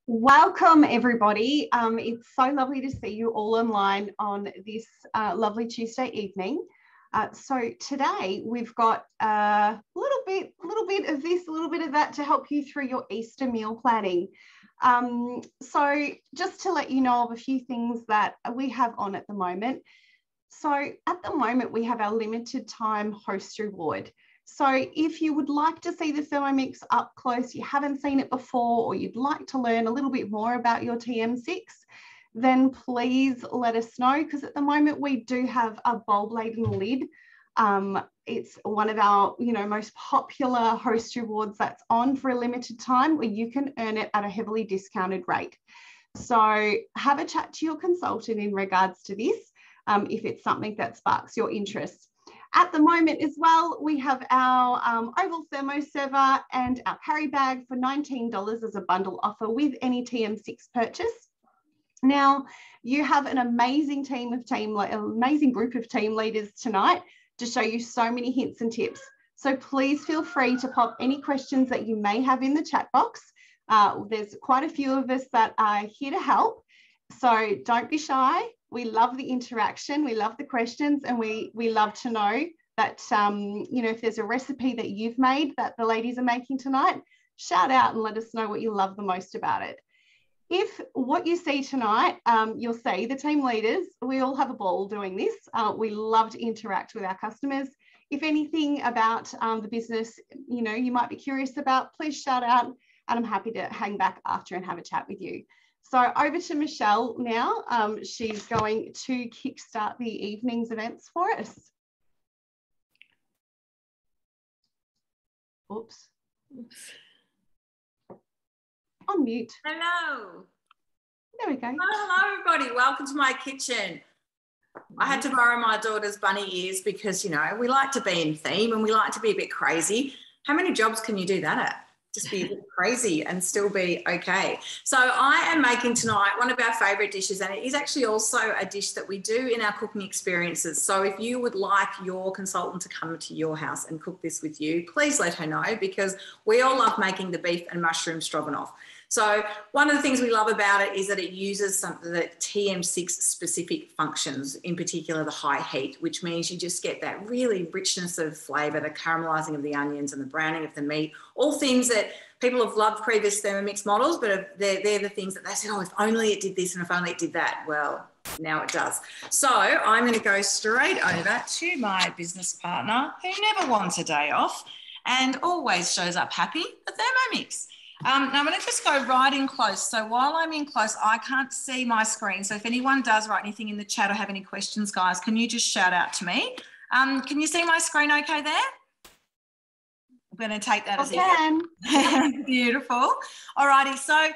Welcome, everybody. It's so lovely to see you all online on this lovely Tuesday evening. So today we've got a little bit of this, a little bit of that to help you through your Easter meal planning. So just to let you know of a few things that we have on at the moment. So at the moment we have our limited time host reward. So if you would like to see the Thermomix up close, you haven't seen it before, or you'd like to learn a little bit more about your TM6, then please let us know, because at the moment we do have a bulb laden lid. It's one of our most popular host rewards that's on for a limited time, where you can earn it at a heavily discounted rate. So have a chat to your consultant in regards to this, if it's something that sparks your interest. At the moment as well, we have our oval thermo server and our carry bag for $19 as a bundle offer with any TM6 purchase. Now, you have an amazing amazing group of team leaders tonight to show you so many hints and tips. So please feel free to pop any questions that you may have in the chat box. There's quite a few of us that are here to help. So don't be shy. We love the interaction, we love the questions, and we love to know that, if there's a recipe that you've made that the ladies are making tonight, shout out and let us know what you love the most about it. If what you see tonight, you'll see the team leaders, we all have a ball doing this. We love to interact with our customers. If anything about the business, you might be curious about, please shout out, and I'm happy to hang back after and have a chat with you. So over to Michelle now. She's going to kickstart the evening's events for us. Oops. On mute. Hello. There we go. Hello, everybody. Welcome to my kitchen. I had to borrow my daughter's bunny ears because, we like to be in theme and we like to be a bit crazy. How many jobs can you do that at? Just be a bit crazy and still be okay. So I am making tonight one of our favourite dishes, and it is actually also a dish that we do in our cooking experiences. So if you would like your consultant to come to your house and cook this with you, please let her know, because we all love making the beef and mushroom stroganoff. So one of the things we love about it is that it uses some of the TM6 specific functions, in particular the high heat, which means you just get that really richness of flavour, the caramelising of the onions and the browning of the meat, all things that people have loved previous Thermomix models, but they're the things that they said, oh, if only it did this and if only it did that. Well, now it does. So I'm going to go straight over to my business partner, who never wants a day off and always shows up happy, the Thermomix. Now I'm going to just go right in close. So while I'm in close, I can't see my screen. So if anyone does write anything in the chat or have any questions, guys, can you just shout out to me? Can you see my screen okay there? I'm going to take that as it. Beautiful. All righty. So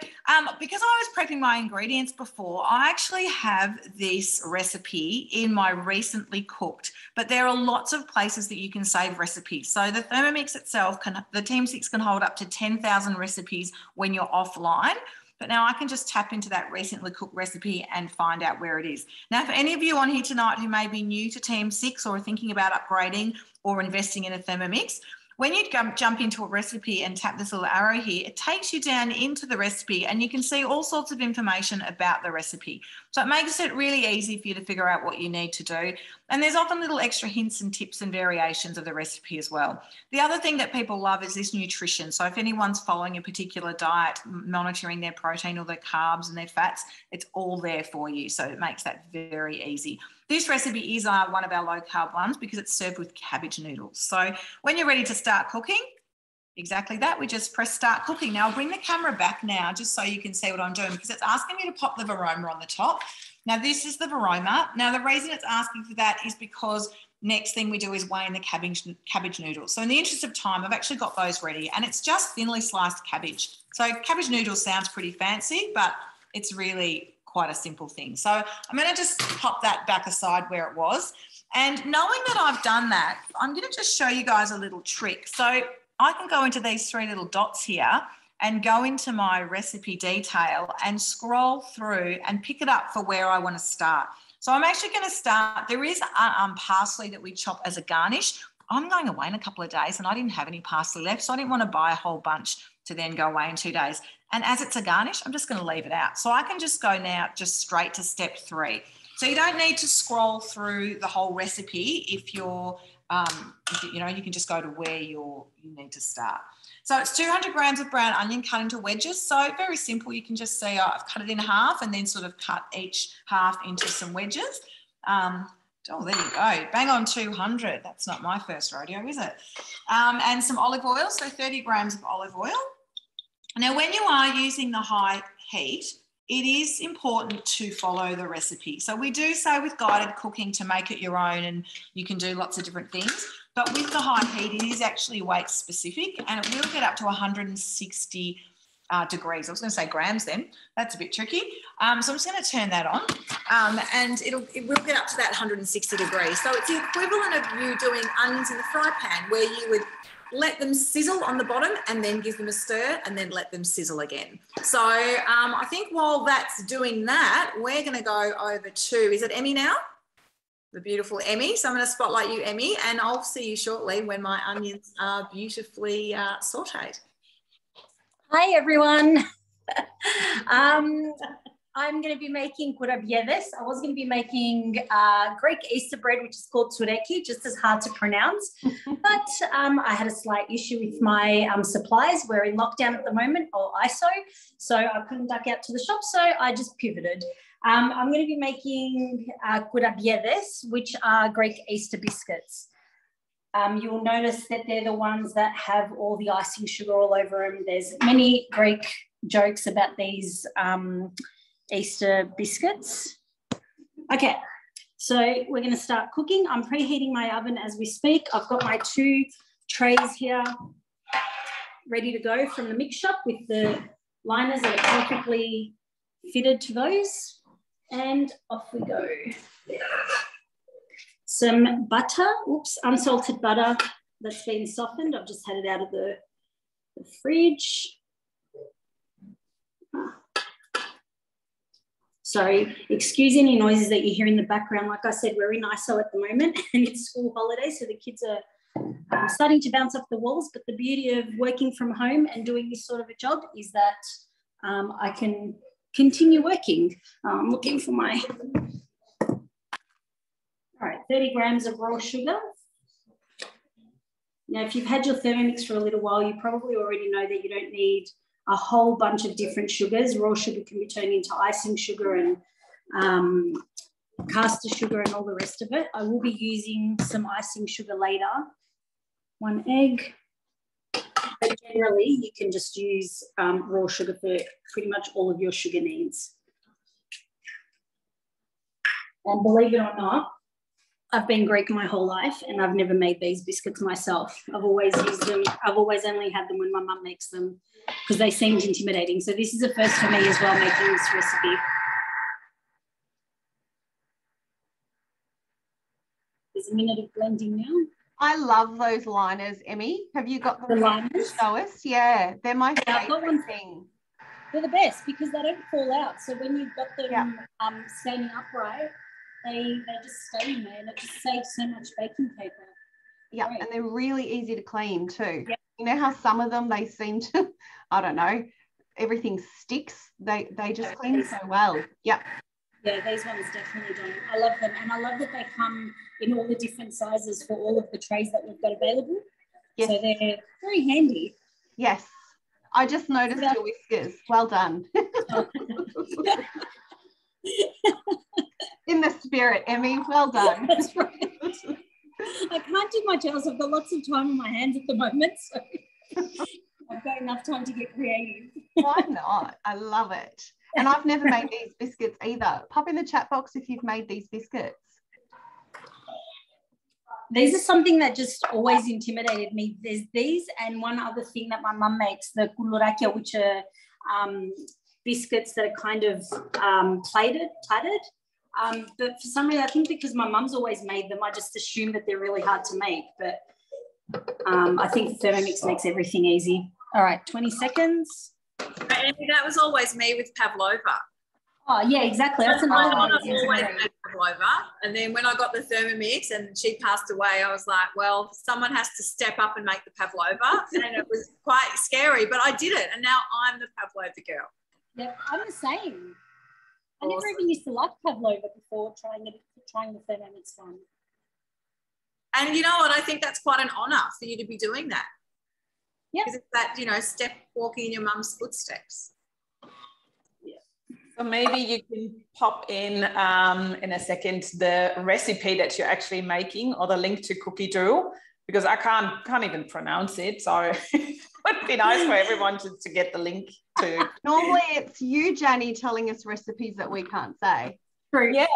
because I was prepping my ingredients before, I actually have this recipe in my recently cooked, but there are lots of places that you can save recipes. So the Thermomix itself, the TM6 can hold up to 10,000 recipes when you're offline. But now I can just tap into that recently cooked recipe and find out where it is. Now, for any of you on here tonight who may be new to TM6 or thinking about upgrading or investing in a Thermomix, when you jump into a recipe and tap this little arrow here, it takes you down into the recipe and you can see all sorts of information about the recipe. So it makes it really easy for you to figure out what you need to do. And there's often little extra hints and tips and variations of the recipe as well. The other thing that people love is this nutrition. So if anyone's following a particular diet, monitoring their protein or their carbs and their fats, it's all there for you. So it makes that very easy. This recipe is one of our low carb ones because it's served with cabbage noodles. So when you're ready to start cooking, exactly that, we just press start cooking. Now I'll bring the camera back now just so you can see what I'm doing, because it's asking me to pop the Varoma on the top. Now this is the Varoma. Now the reason it's asking for that is because next thing we do is weigh in the cabbage noodles. So in the interest of time, I've actually got those ready, and it's just thinly sliced cabbage. So cabbage noodles sounds pretty fancy, but it's really quite a simple thing. So I'm going to just pop that back aside where it was. And knowing that I've done that, I'm going to just show you guys a little trick. So I can go into these three little dots here and go into my recipe detail and scroll through and pick it up for where I want to start. So I'm actually going to start, there is parsley that we chop as a garnish. I'm going away in a couple of days and I didn't have any parsley left, so I didn't want to buy a whole bunch to then go away in 2 days. And as it's a garnish, I'm just going to leave it out. So I can just go now just straight to step 3. So you don't need to scroll through the whole recipe if you're, you know, you can just go to where you need to start. So it's 200 grams of brown onion cut into wedges. So very simple. You can just see I've cut it in half and then sort of cut each half into some wedges. Oh, there you go. Bang on 200. That's not my first rodeo, is it? And some olive oil, so 30 grams of olive oil. Now, when you are using the high heat, it is important to follow the recipe. So we do say with guided cooking to make it your own, and you can do lots of different things. But with the high heat, it is actually weight specific, and it will get up to 160 degrees. I was going to say grams then. That's a bit tricky. So I'm just going to turn that on, and it will get up to that 160 degrees. So it's the equivalent of you doing onions in the fry pan, where you would let them sizzle on the bottom and then give them a stir and then let them sizzle again. So I think while that's doing that, we're going to go over to, is it Emmy now? The beautiful Emmy. So I'm going to spotlight you, Emmy, and I'll see you shortly when my onions are beautifully sauteed. Hi, everyone. I'm going to be making kurabieves. I was going to be making Greek Easter bread, which is called tsureki, just as hard to pronounce. But I had a slight issue with my supplies. We're in lockdown at the moment, or ISO, so I couldn't duck out to the shop, so I just pivoted. I'm going to be making kurabieves, which are Greek Easter biscuits. You'll notice that they're the ones that have all the icing sugar all over them. There's many Greek jokes about these Easter biscuits. Okay, so we're going to start cooking. I'm preheating my oven as we speak. I've got my 2 trays here ready to go from the mix shop with the liners that are perfectly fitted to those. And off we go. Some butter, unsalted butter that's been softened. I've just had it out of the fridge. Sorry, excuse any noises that you hear in the background. Like I said, we're in ISO at the moment and it's school holidays, so the kids are starting to bounce off the walls. But the beauty of working from home and doing this sort of a job is that I can continue working. I'm looking for my... All right, 30 grams of raw sugar. Now, if you've had your Thermomix for a little while, you probably already know that you don't need a whole bunch of different sugars. Raw sugar can be turned into icing sugar and caster sugar and all the rest of it. I will be using some icing sugar later. 1 egg. But generally, you can just use raw sugar for pretty much all of your sugar needs. And believe it or not, I've been Greek my whole life and I've never made these biscuits myself. I've always used them. I've always only had them when my mum makes them because they seemed intimidating. So this is a first for me as well, making this recipe. There's a minute of blending now. I love those liners, Emmy. Have you got the liners? Show us. Yeah, they're my favourite thing. They're the best because they don't fall out. So when you've got them standing upright, they just stay in there and it just saves so much baking paper. Yeah, and they're really easy to clean too. Yep. You know how some of them, they seem to, I don't know, everything sticks. They just clean so well. Yeah. Yeah, these ones definitely don't. I love them. And I love that they come in all the different sizes for all of the trays that we've got available. Yes. So they're very handy. Yes. I just noticed your whiskers. Well done. In the spirit, Emmy. Well done. That's right. I can't do much else. I've got lots of time on my hands at the moment, so I've got enough time to get creative. Why not? I love it. And I've never made these biscuits either. Pop in the chat box if you've made these biscuits. These are something that just always intimidated me. There's these and one other thing that my mum makes, the koulourakia, which are biscuits that are kind of plaited. But for some reason, I think because my mum's always made them, I just assume that they're really hard to make. But I think the Thermomix makes everything easy. All right, 20 seconds. Amy, that was always me with pavlova. Oh, yeah, exactly. That's another one. I've always made pavlova. And then when I got the Thermomix and she passed away, I was like, well, someone has to step up and make the pavlova. And it was quite scary, but I did it. And now I'm the pavlova girl. Yep, I'm the same. I never even used to like pavlova before trying the Thermomix one. And you know what? I think that's quite an honour for you to be doing that. Yeah. Because it's that, you know, walking in your mum's footsteps. So maybe you can pop in a second the recipe that you're actually making, or the link to cookie dough, because I can't even pronounce it. So it would be nice for everyone to get the link to. Normally it's you, Jani, telling us recipes that we can't say. True. Yeah.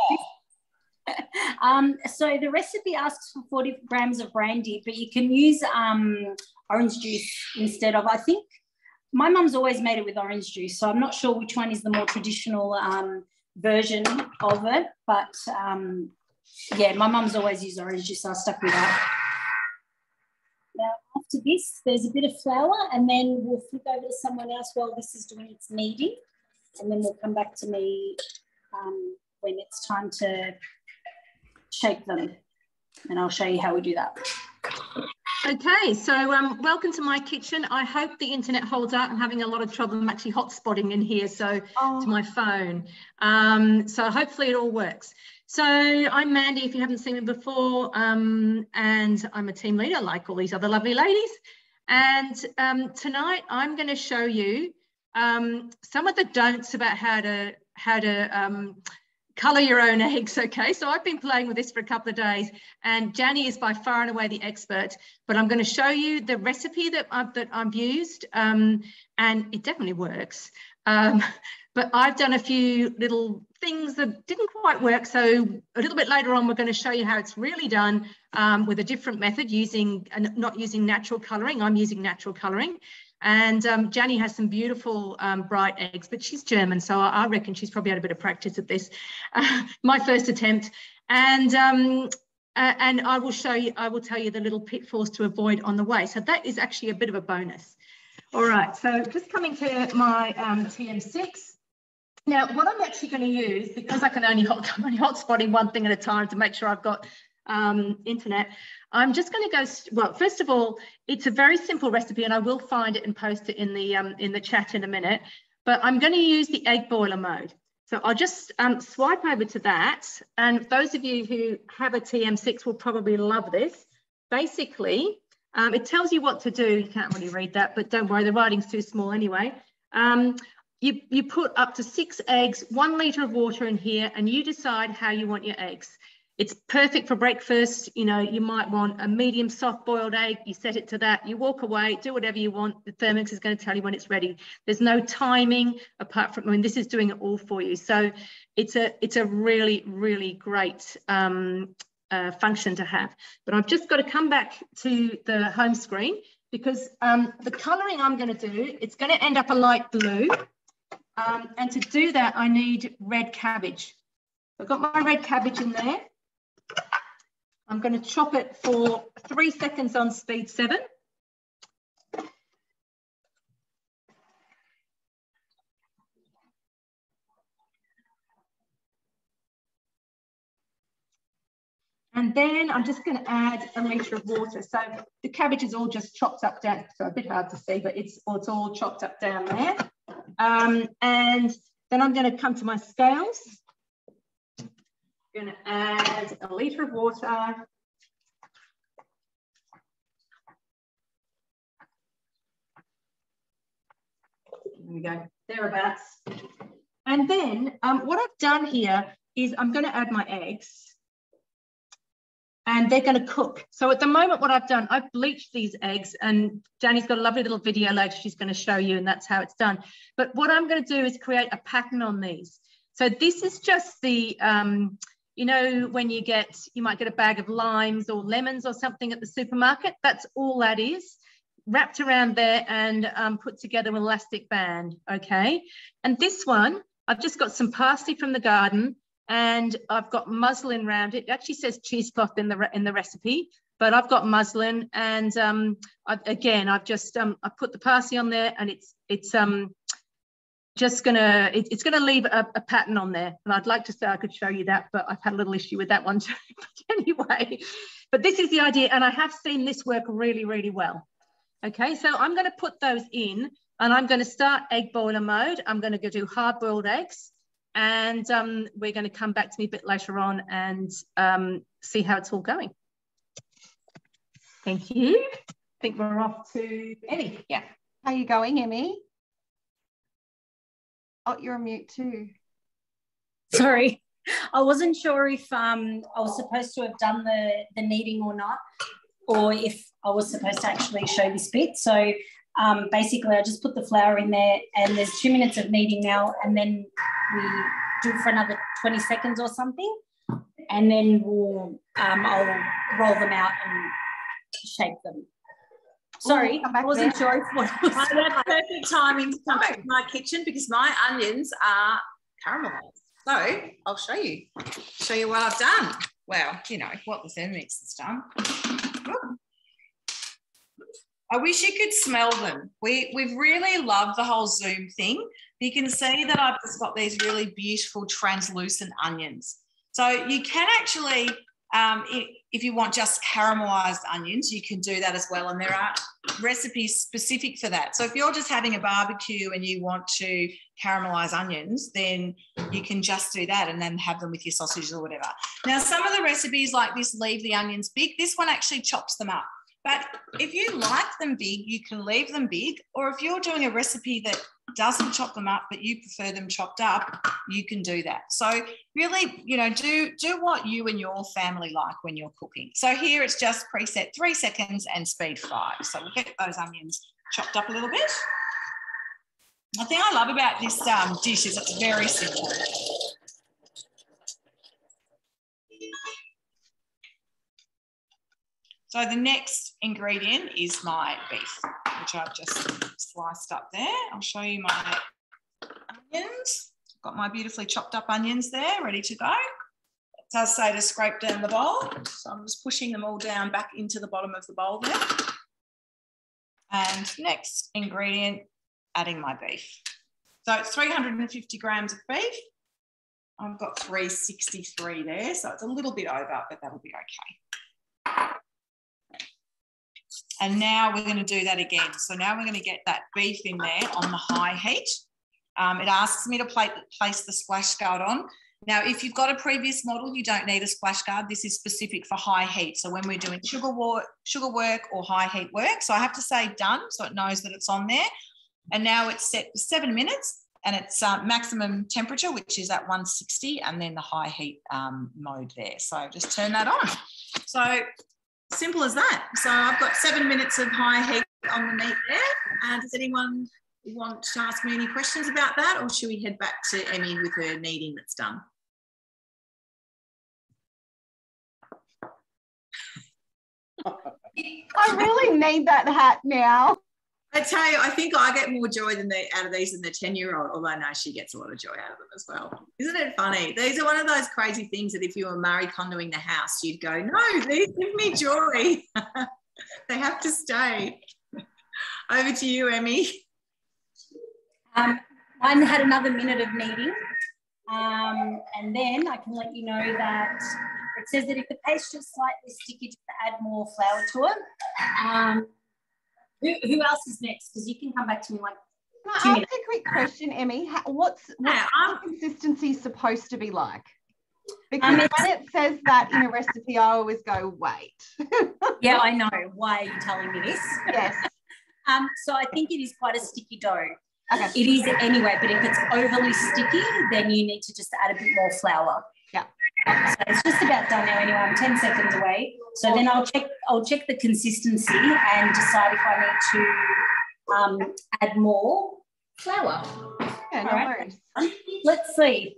So the recipe asks for 40 grams of brandy, but you can use orange juice instead of, I think, my mum's always made it with orange juice, so I'm not sure which one is the more traditional version of it. But, yeah, my mum's always used orange juice, so I stuck with that. Now, after this, there's a bit of flour, and then we'll flip over to someone else while this is doing its kneading, and then we'll come back to me when it's time to shake them, and I'll show you how we do that. Okay, so welcome to my kitchen. I hope the internet holds out. I'm having a lot of trouble. I'm actually hotspotting in here, so to my phone. So hopefully it all works. So I'm Mandy, if you haven't seen me before, and I'm a team leader like all these other lovely ladies. And tonight I'm going to show you some of the don'ts about how to colour your own eggs. Okay, so I've been playing with this for a couple of days, and Jani is by far and away the expert, but I'm going to show you the recipe that I've used, and it definitely works. But I've done a few little things that didn't quite work, so a little bit later on we're going to show you how it's really done with a different method, not using natural colouring. I'm using natural colouring. And Jani has some beautiful bright eggs, but she's German, so I reckon she's probably had a bit of practice at this. My first attempt, and I will show you. I will tell you the little pitfalls to avoid on the way. So that is actually a bit of a bonus. All right. So just coming to my TM6. Now, what I'm actually going to use, because I'm only hotspotting one thing at a time to make sure I've got internet. I'm just going to go, well, first of all, it's a very simple recipe, and I will find it and post it in the chat in a minute, but I'm going to use the egg boiler mode. So I'll just swipe over to that, and those of you who have a TM6 will probably love this. Basically, it tells you what to do. You can't really read that, but don't worry, the writing's too small anyway. You put up to 6 eggs, 1 litre of water in here, and you decide how you want your eggs. It's perfect for breakfast. You know, you might want a medium soft boiled egg. You set it to that. You walk away, do whatever you want. The Thermomix is going to tell you when it's ready. There's no timing apart from, I mean, this is doing it all for you. So it's a really, really great function to have. But I've just got to come back to the home screen because the colouring I'm going to do, it's going to end up a light blue. And to do that, I need red cabbage. I've got my red cabbage in there. I'm going to chop it for 3 seconds on speed 7. And then I'm just going to add a litre of water. So the cabbage is all just chopped up down, so a bit hard to see, but it's all chopped up down there. And then I'm going to come to my scales. I'm going to add a litre of water. There we go, thereabouts. And then what I've done here is I'm going to add my eggs. And they're going to cook. So at the moment, what I've done, I've bleached these eggs, and Jani's got a lovely little video later she's going to show you, and that's how it's done. But what I'm going to do is create a pattern on these. So this is just the, you know, when you might get a bag of limes or lemons or something at the supermarket. That's all that is, wrapped around there and put together with an elastic band, okay? And this one, I've just got some parsley from the garden, and I've got muslin around it. It actually says cheesecloth in the recipe, but I've got muslin, and I've just I put the parsley on there, and it's just gonna, it's gonna leave a pattern on there. And I'd like to say I could show you that, but I've had a little issue with that one too. But anyway, but this is the idea. And I have seen this work really, really well. Okay, so I'm gonna put those in and I'm gonna start egg boiler mode. I'm gonna go do hard boiled eggs. And we're gonna come back to me a bit later on and see how it's all going. Thank you. I think we're off to Emmy. Yeah. How are you going, Emmy? Oh, you're on mute too. Sorry, I wasn't sure if I was supposed to have done the kneading or not, or if I was supposed to actually show this bit. So basically, I just put the flour in there, and there's 2 minutes of kneading now, and then we do it for another 20 seconds or something, and then I'll roll them out and shape them. Sorry, I wasn't sure if what was. That's perfect timing to come back to my kitchen because my onions are caramelized. So I'll show you what I've done. Well, you know what the Thermomix has done. I wish you could smell them. We've really loved the whole Zoom thing. You can see that I've just got these really beautiful translucent onions. So you can actually, if you want just caramelized onions, you can do that as well. And there are recipes specific for that. So if you're just having a barbecue and you want to caramelize onions, then you can just do that and then have them with your sausages or whatever. Now, some of the recipes like this leave the onions big. This one actually chops them up. But if you like them big, you can leave them big. Or if you're doing a recipe that doesn't chop them up, but you prefer them chopped up, you can do that. So really, you know, do what you and your family like when you're cooking. So here it's just preset 3 seconds and speed 5. So we'll get those onions chopped up a little bit. The thing I love about this dish is it's very simple. So the next ingredient is my beef, which I've just sliced up there. I'll show you my onions. I've got my beautifully chopped up onions there, ready to go. It does say to scrape down the bowl. So I'm just pushing them all down back into the bottom of the bowl there. And next ingredient, adding my beef. So it's 350 grams of beef. I've got 363 there, so it's a little bit over, but that'll be okay. And now we're going to do that again. So now we're going to get that beef in there on the high heat. It asks me to place the splash guard on. Now, if you've got a previous model, you don't need a splash guard. This is specific for high heat. So when we're doing sugar work or high heat work, so I have to say done so it knows that it's on there. And now it's set for 7 minutes and it's maximum temperature, which is at 160, and then the high heat mode there. So just turn that on. So simple as that. So I've got 7 minutes of high heat on the meat there. Does anyone want to ask me any questions about that, or should we head back to Emmy with her kneading that's done? I really need that hat now. I tell you, I think I get more joy out of these than the 10-year-old, although no, she gets a lot of joy out of them as well. Isn't it funny? These are one of those crazy things that if you were Marie Kondoing the house, you'd go, no, these give me joy. They have to stay. Over to you, Emmy. Mine had another minute of kneading. And then I can let you know that it says that if the paste is slightly sticky, just add more flour to it. Who else is next? Because you can come back to me like. Can I ask a quick question, Emmy? What's consistency supposed to be like? Because when it says that in a recipe, I always go, wait. Yeah, I know. Why are you telling me this? Yes. So I think it is quite a sticky dough. Okay. It is anyway, but if it's overly sticky, then you need to just add a bit more flour. Yeah. So it's just about done now anyway. I'm 10 seconds away. So then I'll check the consistency and decide if I need to add more flour. Yeah, no worries. Let's see.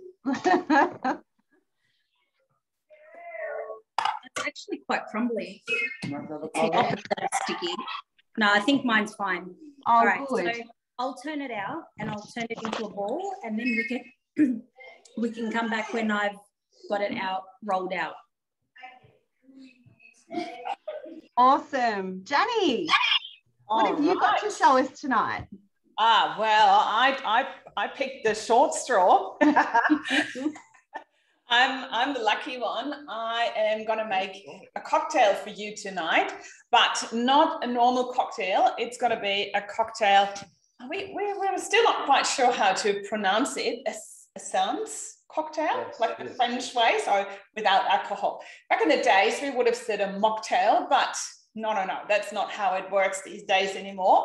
It's actually quite crumbly. It's the opposite of sticky. No, I think mine's fine. Oh, all right, good. so I'll turn it out and I'll turn it into a ball, and then we can come back when I've got it out, rolled out. Awesome. Jenny, what have you got to show us tonight? Well, I picked the short straw. I'm the lucky one. I am going to make a cocktail for you tonight, but not a normal cocktail. It's going to be a cocktail. We're still not quite sure how to pronounce it. Essence cocktail, like the French way, so without alcohol. Back in the days, we would have said a mocktail, but no, that's not how it works these days anymore.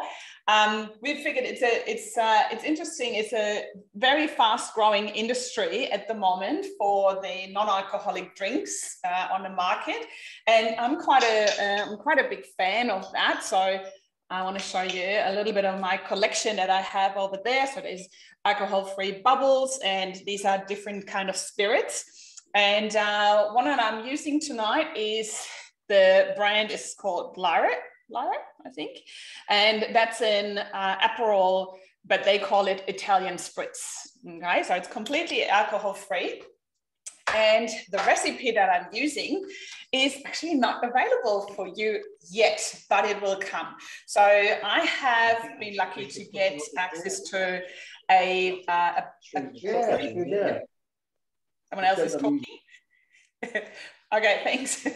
We figured it's interesting. It's a very fast-growing industry at the moment for the non-alcoholic drinks on the market, and I'm quite a big fan of that. So I want to show you a little bit of my collection that I have over there. So there's alcohol-free bubbles, and these are different kind of spirits. And one that I'm using tonight is, the brand is called Lyra, I think. And that's an Aperol, but they call it Italian Spritz. Okay, so it's completely alcohol-free. And the recipe that I'm using is actually not available for you yet, but it will come. So I have been lucky to get access to someone else is talking. Okay, thanks.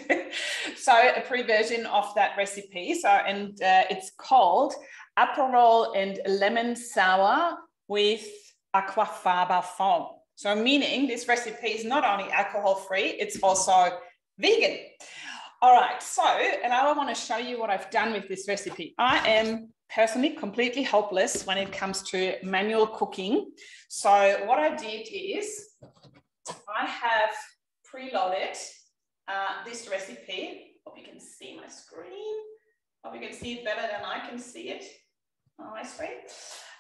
So a pre-version of that recipe. So, and it's called Aperol and Lemon Sour with Aquafaba foam. So meaning this recipe is not only alcohol-free, it's also vegan. All right, so, and I want to show you what I've done with this recipe. I am personally completely hopeless when it comes to manual cooking. So what I did is I have preloaded this recipe. Hope you can see my screen. Hope you can see it better than I can see it on my screen.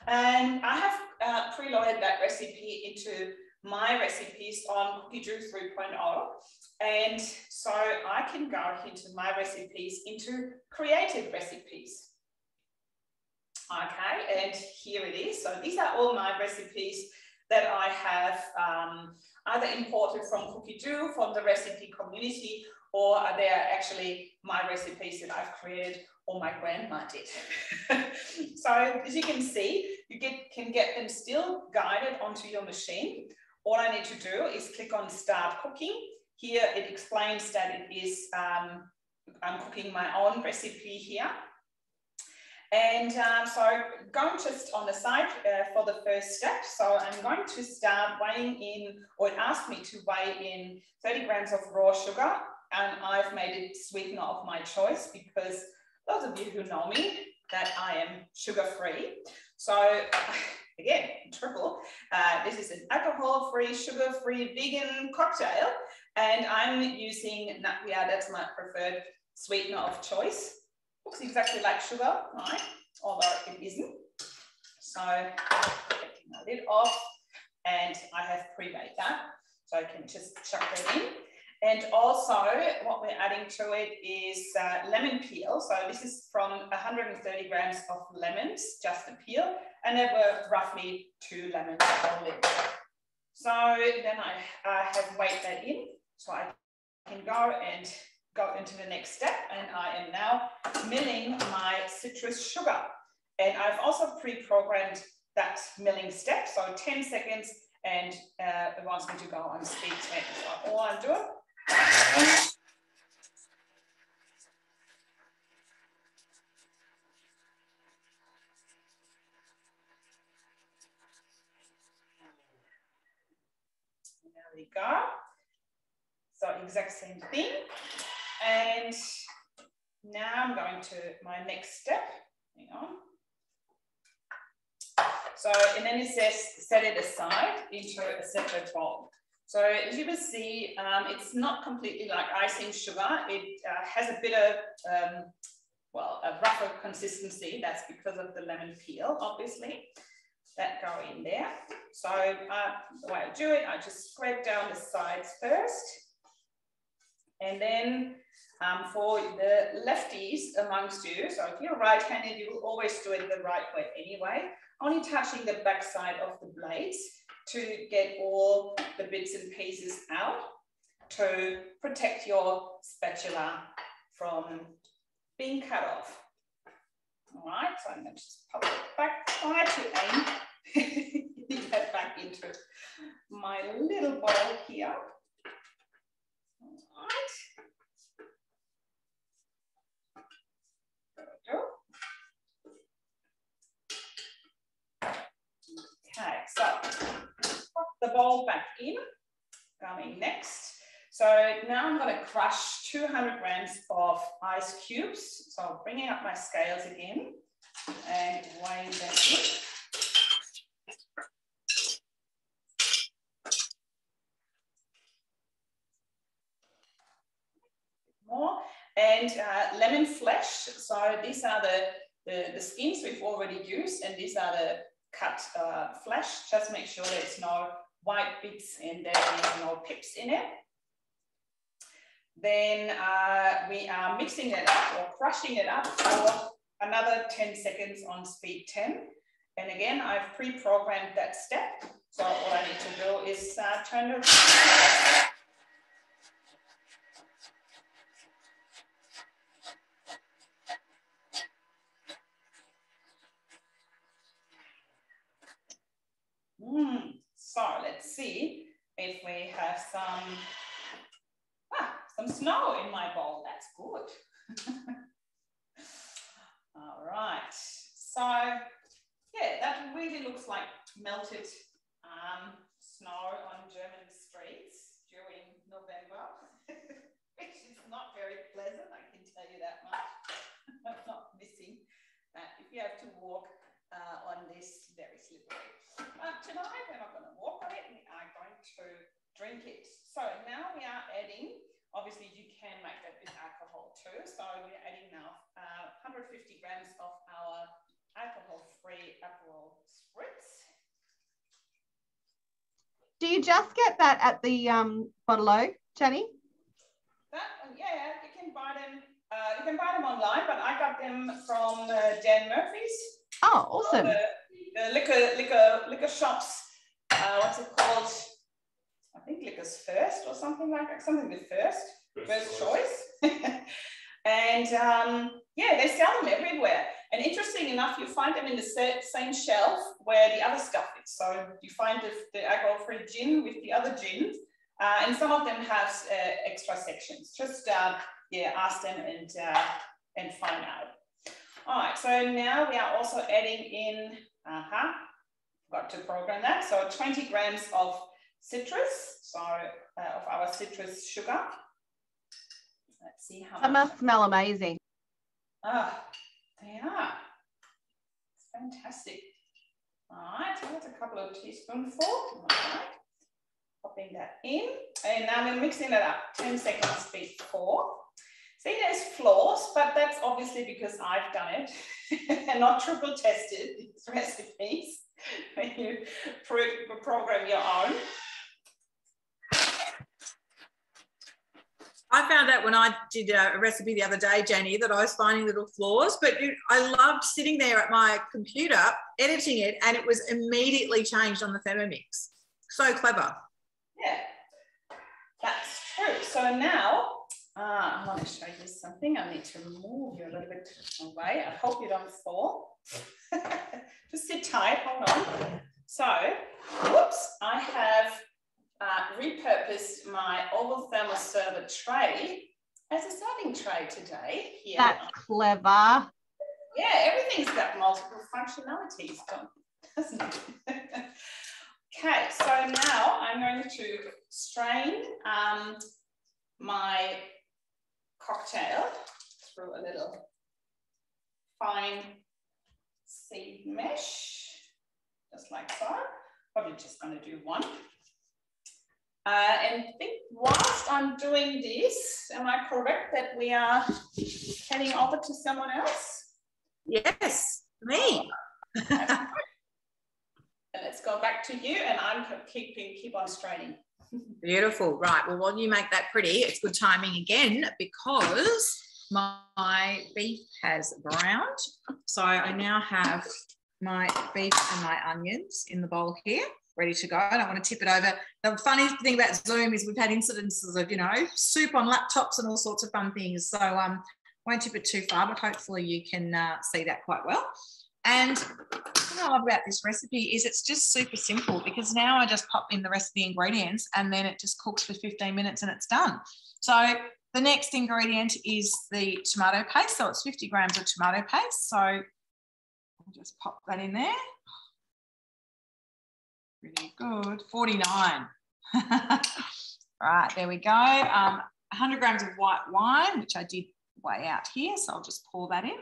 And I have preloaded that recipe into my recipes on CookieDrew 3.0. And so I can go into my recipes into creative recipes. Okay, and here it is. So these are all my recipes that I have either imported from CookieDrew, from the recipe community, or they are actually my recipes that I've created or my grandma did. So as you can see, you can get them still guided onto your machine. All I need to do is click on Start Cooking. Here it explains that it is, I'm cooking my own recipe here. And so going just on the side for the first step. So I'm going to start weighing in, or it asked me to weigh in 30 grams of raw sugar. And I've made it sweetener of my choice because those of you who know me, that I am sugar-free. So again, triple. This is an alcohol-free, sugar-free, vegan cocktail. And I'm using Natria, that's my preferred sweetener of choice. Looks exactly like sugar, right? Although it isn't. So taking my lid off, and I have pre-made that. So I can just chuck that in. And also what we're adding to it is lemon peel. So this is from 130 grams of lemons, just the peel, and there were roughly 2 lemons only. So then I have weighed that in. So I can go into the next step, and I am now milling my citrus sugar. And I've also pre-programmed that milling step, so 10 seconds, and it wants me to go on speed 20. So all I'm doing, there we go. So exact same thing. And now I'm going to my next step. Hang on. So, and then it says set it aside into a separate bowl. So as you will see, it's not completely like icing sugar. It has a bit of, well, a rougher consistency. That's because of the lemon peel, obviously. That go in there. So the way I do it, I just scrape down the sides first. And then for the lefties amongst you, so if you're right-handed, you will always do it the right way anyway, only touching the back side of the blades to get all the bits and pieces out to protect your spatula from being cut off. All right, so I'm going to just pop it back. try to aim that back into my little bowl here. All right. There we go. Okay, so pop the bowl back in, coming next. So now I'm going to crush 200 grams of ice cubes. So bringing up my scales again and weighing that in. More. And lemon flesh. So these are the skins we've already used, and these are the cut flesh. Just make sure there's no white bits and there is no pips in it. Then we are mixing it up or crushing it up for another 10 seconds on speed 10. And again, I've pre-programmed that step. So all I need to do is turn it. So let's see if we have some snow in my bowl. That's good. All right. So yeah, that really looks like melted snow on German streets during November, which is not very pleasant, I can tell you that much. I'm not missing that. If you have to walk on this, very slippery. Tonight we're not going to walk on it, we are going to drink it. So now we are adding, obviously you can make that with alcohol too. So we're adding now 150 grams of our alcohol-free Aperol Spritz. Do you just get that at the bottle-o, Jenny? Yeah, you can buy them. You can buy them online, but I got them from Dan Murphy's. Oh, awesome! The liquor shops. What's it called? I think Liquor's First or something like that. Something with first choice. And yeah, they sell them everywhere. And interesting enough, you find them in the same shelf where the other stuff is. So you find the alcohol-free gin with the other gins, and some of them have extra sections. Just yeah, ask them and find out. All right, so now we are also adding in, got to program that. So 20 grams of citrus, so of our citrus sugar. Let's see how that must smell amazing. They are. It's fantastic. All right, so that's a couple of teaspoonfuls. All right, popping that in. And now we're mixing it up. 10 seconds before. See, there's flaws, but that's obviously because I've done it and not triple tested these recipes when you program your own. I found out when I did a recipe the other day, Jenny, that I was finding little flaws, but I loved sitting there at my computer, editing it, and it was immediately changed on the Thermomix. So clever. Yeah, that's true. So now I want to show you something. I need to move you a little bit away. I hope you don't fall. Just sit tight, hold on. So, whoops, I have repurposed my oval thermal server tray as a serving tray today. Here. That's clever. Yeah, everything's got multiple functionalities, doesn't it? Okay, so now I'm going to strain my cocktail through a little fine seed mesh, just like so. Probably just going to do one. And I think whilst I'm doing this, am I correct that we are heading over to someone else? Yes, me. And let's go back to you, and I'm keep on straining. Beautiful. Right. Well, while you make that pretty, it's good timing again because my beef has browned. So I now have my beef and my onions in the bowl here, ready to go. And I want to tip it over. The funny thing about Zoom is we've had incidences of, you know, soup on laptops and all sorts of fun things. So won't tip it too far, but hopefully you can see that quite well. And what I love about this recipe is it's just super simple, because now I just pop in the rest of the ingredients and then it just cooks for 15 minutes and it's done. So the next ingredient is the tomato paste. So it's 50 grams of tomato paste. So I'll just pop that in there. Really good. 49. Right, there we go. 100 grams of white wine, which I did weigh out here. So I'll just pour that in.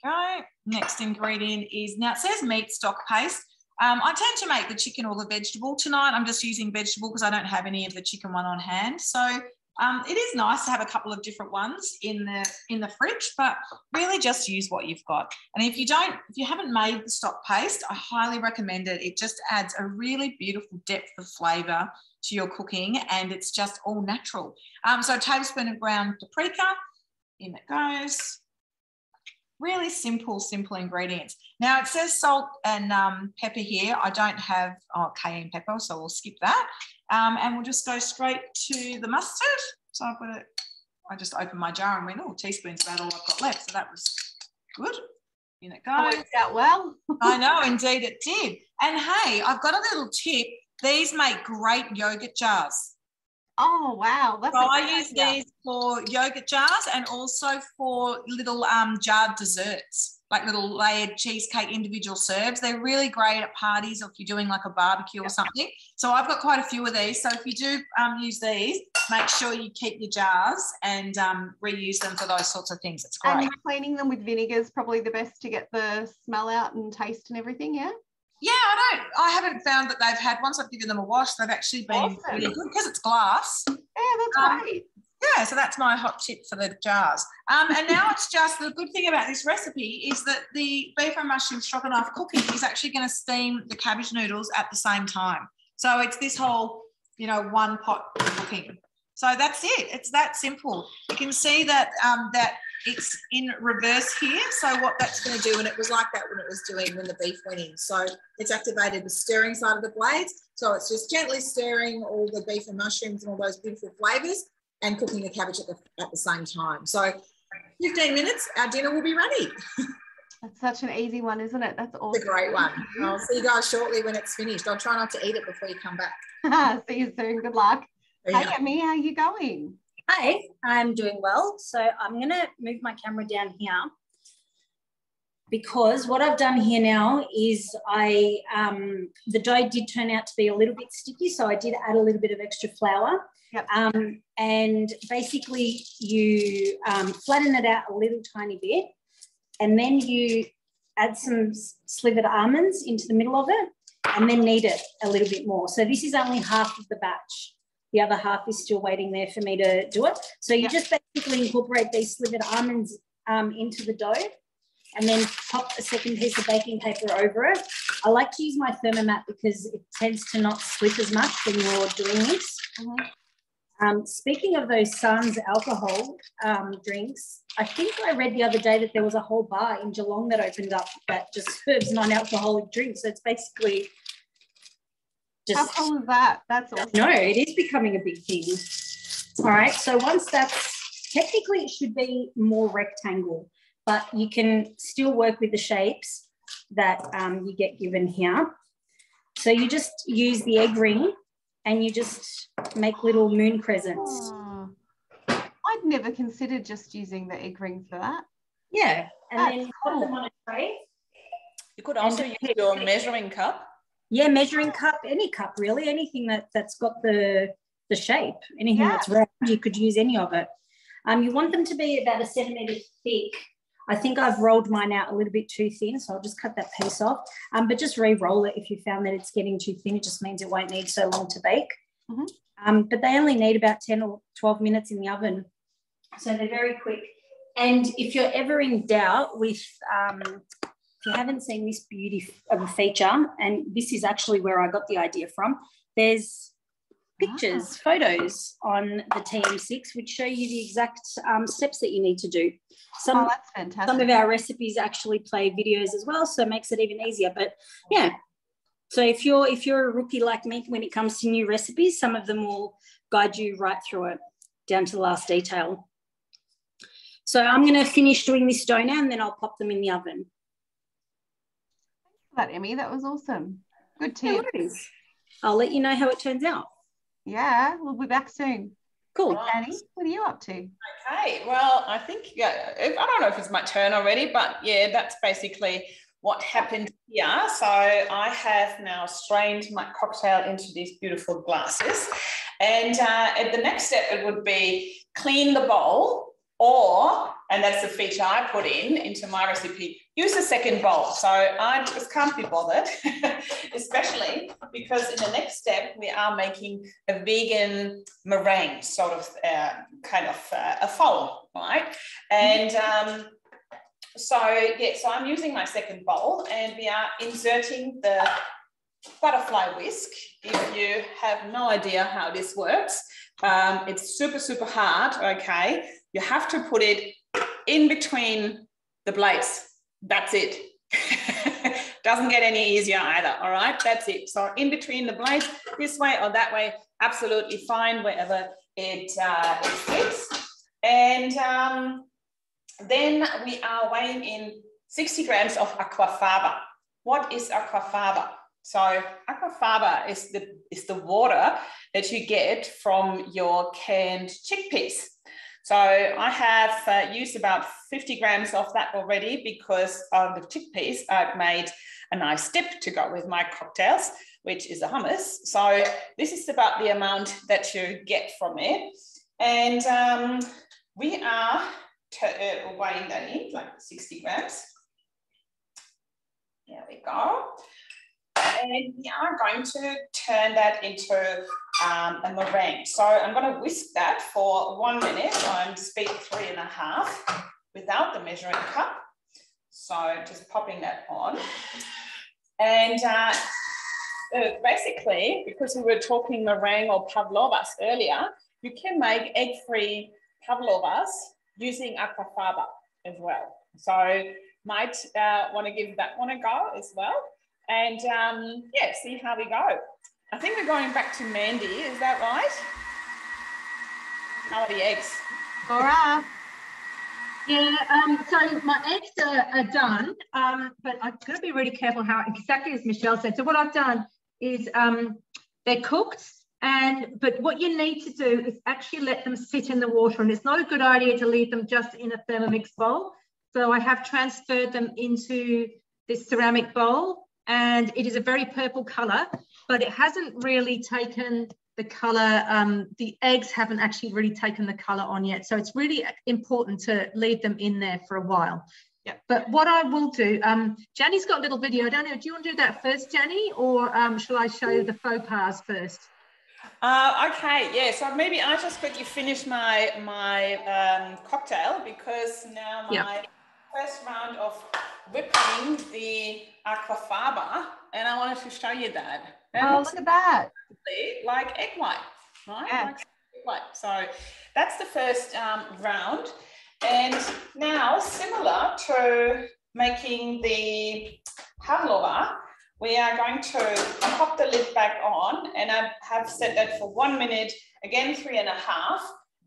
Go. Next ingredient is, now it says meat stock paste. I tend to make the chicken or the vegetable. Tonight I'm just using vegetable because I don't have any of the chicken one on hand. So it is nice to have a couple of different ones in the fridge, but really just use what you've got. And if you haven't made the stock paste, I highly recommend it. It just adds a really beautiful depth of flavour to your cooking, and it's just all natural. So a tablespoon of ground paprika, in it goes. Really simple ingredients. Now it says salt and pepper here. I don't have cayenne pepper, so we'll skip that. And we'll just go straight to the mustard. So I've got it. I just opened my jar and went, oh, teaspoon's about all I've got left. So that was good. In it goes. Worked out well. I know, indeed it did. And hey, I've got a little tip. These make great yogurt jars. Oh, wow. So I use these for yogurt jars and also for little jarred desserts, like little layered cheesecake individual serves. They're really great at parties or if you're doing like a barbecue or something. So I've got quite a few of these. So if you do use these, make sure you keep your jars and reuse them for those sorts of things. It's great. And cleaning them with vinegar is probably the best to get the smell out and taste and everything, yeah? Yeah, I haven't found that they've had, once I've given them a wash, they've actually been really good because it's glass. Yeah, that's great. Yeah, so that's my hot tip for the jars. And now it's just, the good thing about this recipe is that the beef and mushroom stroganoff cooking is actually going to steam the cabbage noodles at the same time. So it's this whole, one pot cooking. So that's it. It's that simple. You can see that that it's in reverse here. So what that's going to do, and it was like that when the beef went in. So it's activated the stirring side of the blades. So it's just gently stirring all the beef and mushrooms and all those beautiful flavours and cooking the cabbage at the same time. So 15 minutes, our dinner will be ready. That's such an easy one, isn't it? That's awesome. It's a great one. I'll see you guys shortly when it's finished. I'll try not to eat it before you come back. See you soon. Good luck. Yeah. Hey, Emmy, how are you going? Hi, I'm doing well. So I'm going to move my camera down here because what I've done here now is the dough did turn out to be a little bit sticky, so I did add a little bit of extra flour. Yep. And basically you flatten it out a little tiny bit, and then you add some slivered almonds into the middle of it and then knead it a little bit more. So this is only half of the batch. The other half is still waiting there for me to do it. So you just basically incorporate these slivered almonds into the dough and then pop a second piece of baking paper over it. I like to use my thermomat because it tends to not slip as much when you're doing this. Mm-hmm. Speaking of those Sans alcohol drinks, I think I read the other day that there was a whole bar in Geelong that opened up that just serves non-alcoholic drinks. So it's basically just... How cool is that? That's awesome. No, it is becoming a big thing. All right, so once that's... Technically, it should be more rectangle, but you can still work with the shapes that you get given here. So you just use the egg ring and you just make little moon crescents. Oh, I'd never considered just using the egg ring for that. Yeah, and That's then you cool. put them on a tray. You could also use your measuring cup. Yeah, measuring cup, any cup really, anything that's got the shape, anything that's round, you could use any of it. You want them to be about 1 centimetre thick. I think I've rolled mine out a little bit too thin, so I'll just cut that piece off. But just re-roll it if you found that it's getting too thin. It just means it won't need so long to bake. Mm-hmm. But they only need about 10 or 12 minutes in the oven, so they're very quick. And if you're ever in doubt with, if you haven't seen this beauty of a feature, and this is actually where I got the idea from, there's pictures, photos on the TM6 which show you the exact steps that you need to do. That's fantastic. Some of our recipes actually play videos as well, so it makes it even easier. But yeah, so if you're a rookie like me when it comes to new recipes, some of them will guide you right through it down to the last detail. So I'm going to finish doing this dough now and then I'll pop them in the oven. Thanks for that, Emmy. That was awesome. Good tip. I'll let you know how it turns out. Yeah, we'll be back soon. Cool. Annie, what are you up to? Okay, well, I think, yeah, I don't know if it's my turn already, but yeah, that's basically what happened here. So I have now strained my cocktail into these beautiful glasses. And the next step, it would be clean the bowl, or, and that's the feature I put into my recipe, use a second bowl. So I just can't be bothered, especially because in the next step, we are making a vegan meringue, sort of kind of a foam, right? And so I'm using my second bowl and we are inserting the butterfly whisk. If you have no idea how this works, it's super, super hard, okay? You have to put it in between the blades. That's it. Doesn't get any easier either, all right? That's it. So in between the blades, this way or that way, absolutely fine, wherever it fits. And then we are weighing in 60 grams of aquafaba. What is aquafaba? So aquafaba is the water that you get from your canned chickpeas. So I have used about 50 grams of that already because of the chickpeas. I've made a nice dip to go with my cocktails, which is a hummus. So this is about the amount that you get from it. And we are weighing that in, like 60 grams. There we go. And we are going to turn that into a meringue. So I'm going to whisk that for 1 minute on speed 3.5 without the measuring cup. So just popping that on. And basically, because we were talking meringue or pavlovas earlier, you can make egg-free pavlovas using aquafaba as well. So might want to give that one a go as well. And yeah, see how we go. I think we're going back to Mandy, is that right? How are the eggs? All right. Yeah, so my eggs are done, but I've got to be really careful how, exactly as Michelle said. So what I've done is they're cooked, but what you need to do is actually let them sit in the water, and it's not a good idea to leave them just in a Thermomix bowl. So I have transferred them into this ceramic bowl, and it is a very purple colour, but it hasn't really taken the colour, the eggs haven't actually really taken the colour on yet. So it's really important to leave them in there for a while. Yeah. But what I will do, Janny's got a little video. I don't know, do you want to do that first, Janny, or shall I show you the faux pas first? Okay, yeah, so maybe I just quickly finish my cocktail, because now my first round of whipping the aquafaba, and I wanted to show you that. Oh, look at that. Like egg white, right? Yeah. Like egg white. So that's the first round. And now, similar to making the pavlova, we are going to pop the lid back on, and I have set that for 1 minute, again 3.5.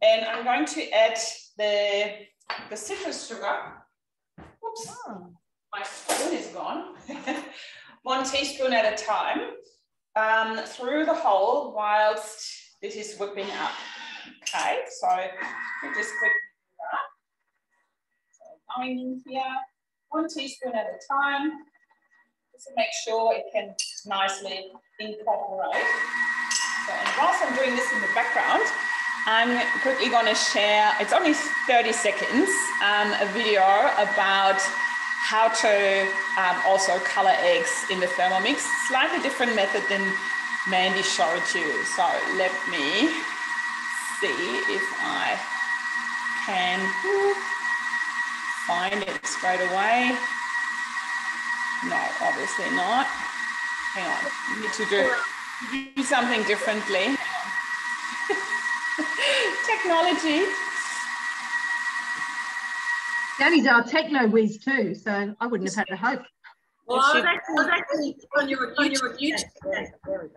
And I'm going to add the citrus sugar. Oops, my spoon is gone. 1 teaspoon at a time through the hole whilst this is whipping up. Okay, so we just quickly do that. So going in here, 1 teaspoon at a time, just to make sure it can nicely incorporate. So, and whilst I'm doing this in the background, I'm quickly going to share, it's only 30 seconds, a video about how to also color eggs in the Thermomix. Slightly different method than Mandy showed you. So let me see if I can find it straight away. No, obviously not. Hang on, you need to do something differently. Technology. Danny's our techno whiz too, so I wouldn't have had to hope. Well, I was actually on your YouTube.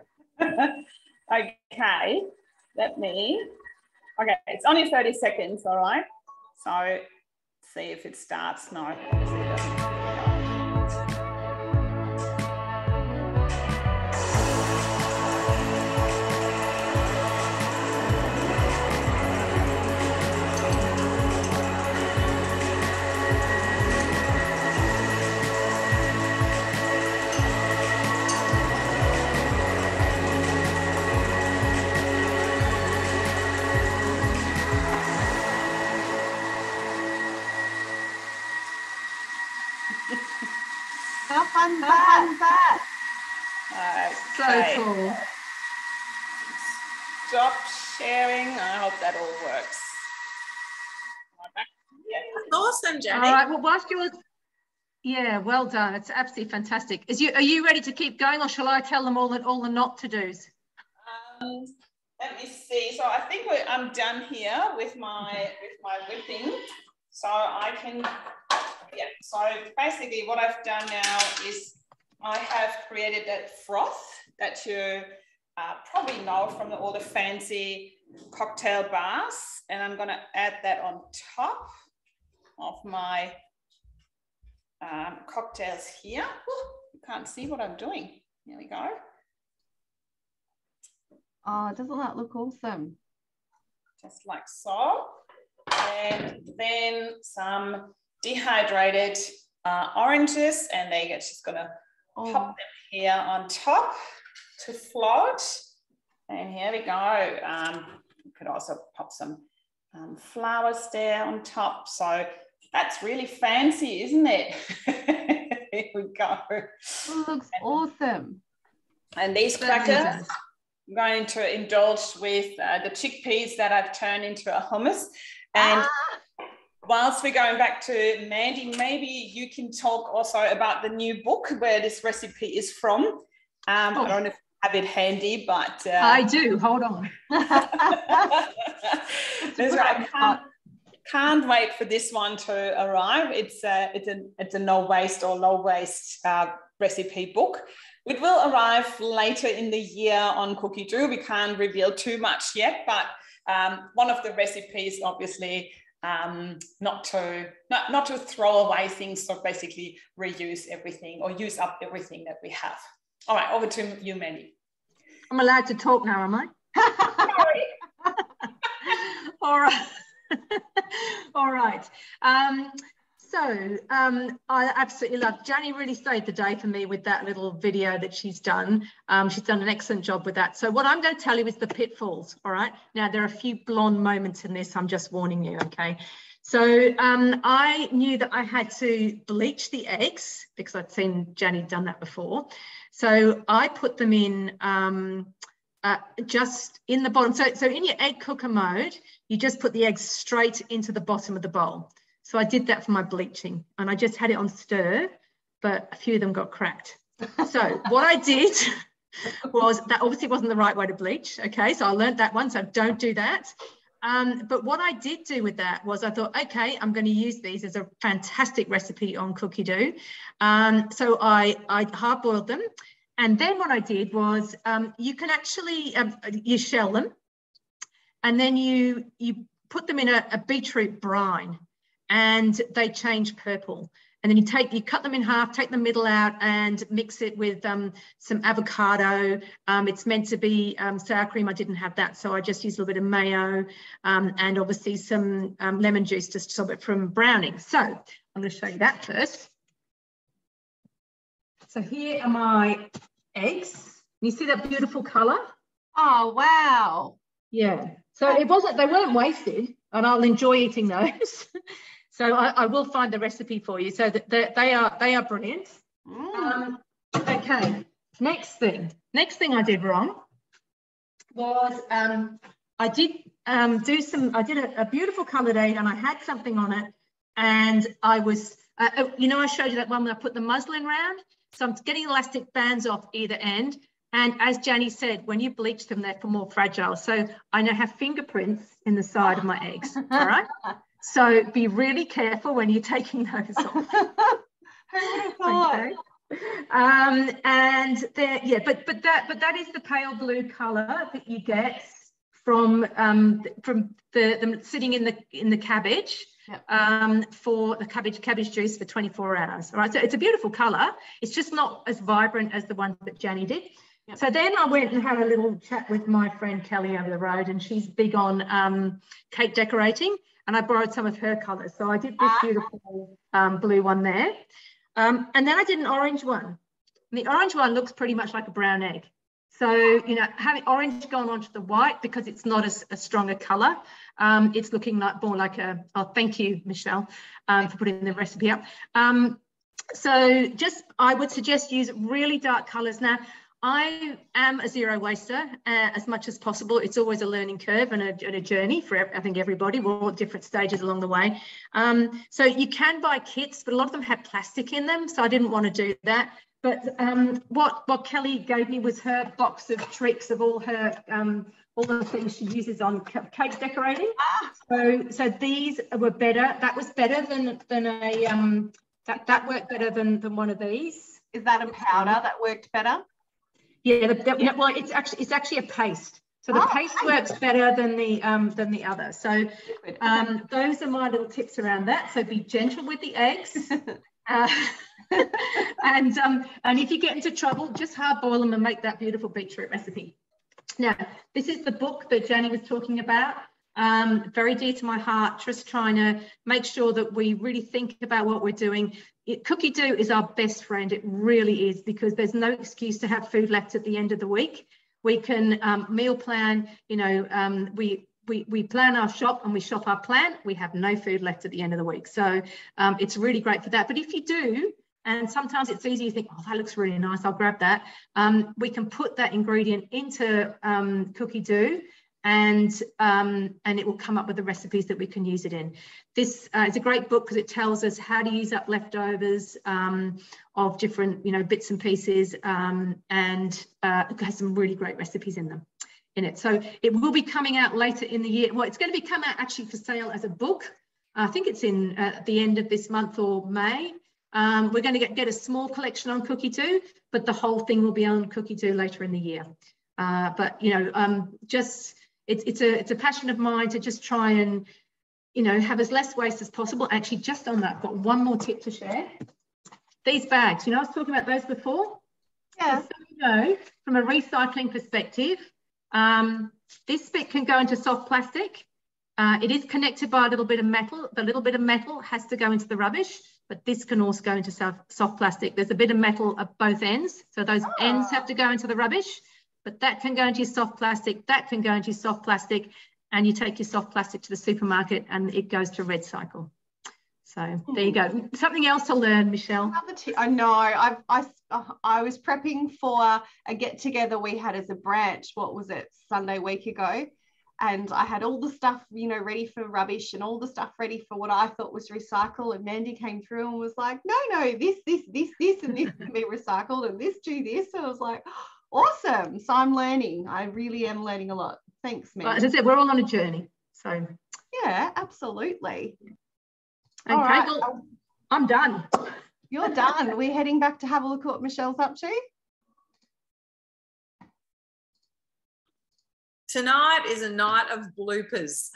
Okay, let me. Okay, it's only 30 seconds, all right? So see if it starts. No, obviously it doesn't. How fun's that? Okay. So cool. Stop sharing. I hope that all works. That's awesome, Jenny. All right. Well, whilst you're, yeah, well done. It's absolutely fantastic. Are you ready to keep going, or shall I tell them all the not to dos? Let me see. So I think I'm done here with my whipping. So I can, yeah. So basically, what I've done now is I have created that froth that you probably know from all the fancy cocktail bars, and I'm going to add that on top of my cocktails here. You can't see what I'm doing. Here we go. Oh, doesn't that look awesome? Just like so. And then some dehydrated oranges, and they're just going to pop them here on top to float. And here we go. You could also pop some flowers there on top. So that's really fancy, isn't it? Here we go. It looks awesome. And these crackers, I'm going to indulge with the chickpeas that I've turned into a hummus. And whilst we're going back to Mandy, maybe you can talk also about the new book where this recipe is from. I don't know if you have it handy, but... I do. Hold on. That's right. I can't wait for this one to arrive. It's a no waste or low waste recipe book. It will arrive later in the year on Cookie Dough. We can't reveal too much yet, but one of the recipes, obviously, not to throw away things, so basically reuse everything or use up everything that we have. All right, over to you, Mandy. I'm allowed to talk now, am I? Sorry. All right. All right. I absolutely love, Janie really saved the day for me with that little video that she's done. She's done an excellent job with that. So what I'm going to tell you is the pitfalls, all right? Now, there are a few blonde moments in this, I'm just warning you, okay? So I knew that I had to bleach the eggs because I'd seen Janie done that before. So I put them in just in the bottom. So in your egg cooker mode, you just put the eggs straight into the bottom of the bowl. So I did that for my bleaching, and I just had it on stir, but a few of them got cracked. So what I did was, that obviously wasn't the right way to bleach. Okay, so I learned that one, so don't do that. But what I did do with that was I thought, okay, I'm going to use these as a fantastic recipe on Cookie Dough. So I hard boiled them. And then what I did was you can actually, you shell them, and then you put them in a beetroot brine, and they change purple. And then you cut them in half, take the middle out, and mix it with some avocado. It's meant to be sour cream. I didn't have that, so I just used a little bit of mayo and obviously some lemon juice to stop it from browning. So I'm going to show you that first. So here are my eggs. You see that beautiful colour? Oh, wow. Yeah. So they weren't wasted, and I'll enjoy eating those. So I will find the recipe for you. So that they are brilliant. Okay. Next thing I did wrong was I did a beautiful coloured egg, and I had something on it, and I was I showed you that one where I put the muslin round. So I'm getting elastic bands off either end. And as Janie said, when you bleach them, they're more fragile. So I now have fingerprints in the side of my eggs. All right. So be really careful when you're taking those off. Who would have thought? Okay. And there, yeah, but that is the pale blue colour that you get from the sitting in the cabbage. for the cabbage juice for 24 hours. All right, so it's a beautiful colour. It's just not as vibrant as the one that Janny did. Yep. So then I went and had a little chat with my friend Kelly over the road, and she's big on cake decorating, and I borrowed some of her colours. So I did this beautiful blue one there. And then I did an orange one. And the orange one looks pretty much like a brown egg. So, you know, having orange gone onto the white, because it's not a stronger colour, it's looking like more like a, oh, thank you, Michelle, for putting the recipe up. So I would suggest use really dark colours. Now, I am a zero waster as much as possible. It's always a learning curve and a journey for, I think, everybody. We're all at different stages along the way. So you can buy kits, but a lot of them have plastic in them. So I didn't want to do that. But what Kelly gave me was her box of tricks of all the things she uses on cake decorating. So these were better. That was better than a that worked better than one of these. Is that a powder that worked better? Yeah, well, it's actually a paste. So the paste works better than the other. So those are my little tips around that. So be gentle with the eggs. And if you get into trouble, just hard boil them and make that beautiful beetroot recipe. Now, this is the book that Janny was talking about. Very dear to my heart, just trying to make sure that we really think about what we're doing. Cookie dough is our best friend. It really is, because there's no excuse to have food left at the end of the week. We can meal plan, you know, we plan our shop and we shop our plan. We have no food left at the end of the week. So it's really great for that. But if you do, and sometimes it's easy, you think, oh, that looks really nice, I'll grab that. We can put that ingredient into cookie dough, and it will come up with the recipes that we can use it in. This is a great book because it tells us how to use up leftovers of different, you know, bits and pieces, and it has some really great recipes in it. So it will be coming out later in the year. Well, it's going to be come out actually for sale as a book. I think it's in at the end of this month or May. We're going to get a small collection on cookie dough, but the whole thing will be on cookie dough later in the year. But you know, it's a passion of mine to just try and, you know, have as less waste as possible. Actually, just on that, I've got one more tip to share. These bags, you know, I was talking about those before. Yeah. So, you know, from a recycling perspective, this bit can go into soft plastic. It is connected by a little bit of metal. The little bit of metal has to go into the rubbish, but this can also go into soft plastic. There's a bit of metal at both ends. So those ends have to go into the rubbish, but that can go into your soft plastic, that can go into your soft plastic, and you take your soft plastic to the supermarket and it goes to RedCycle. So there you go. Something else to learn, Michelle. I know. I was prepping for a get together we had as a branch. What was it? Sunday week ago. And I had all the stuff, you know, ready for rubbish and all the stuff ready for what I thought was recycle. And Mandy came through and was like, no, this, and this can be recycled, and this, do this. And I was like, awesome. So I'm learning. I really am learning a lot. Thanks, Mandy. Well, as I said, we're all on a journey. So yeah, absolutely. Okay, right. Well, I'm done. You're done. We're heading back to have a look at what Michelle's up to. Tonight is a night of bloopers.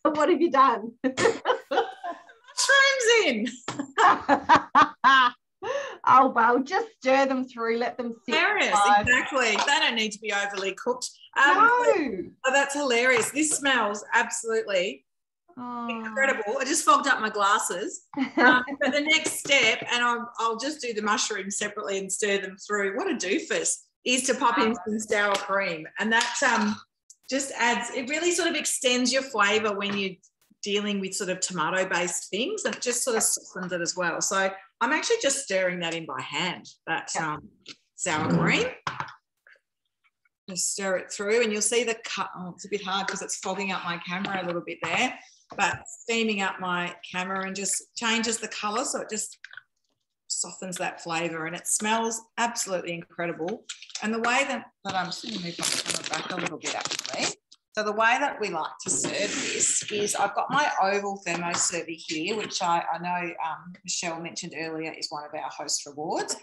What have you done? Mushrooms in. Oh, well, just stir them through, let them sit. Hilarious, exactly. They don't need to be overly cooked. No. Oh, that's hilarious. This smells absolutely incredible. I just fogged up my glasses. But the next step, and I'll just do the mushrooms separately and stir them through. What a doofus. Is to pop in some sour cream, and that just adds, it really sort of extends your flavour when you're dealing with sort of tomato-based things, and it just sort of softens it as well. So I'm actually just stirring that in by hand, that sour cream. Just stir it through, and you'll see the cut. Oh, it's a bit hard because it's fogging up my camera a little bit there, but steaming up my camera and just changes the colour, so it just softens that flavour, and it smells absolutely incredible. And the way that I'm just going to move my camera back a little bit actually. So the way that we like to serve this is I've got my oval thermo server here, which I know Michelle mentioned earlier is one of our host rewards.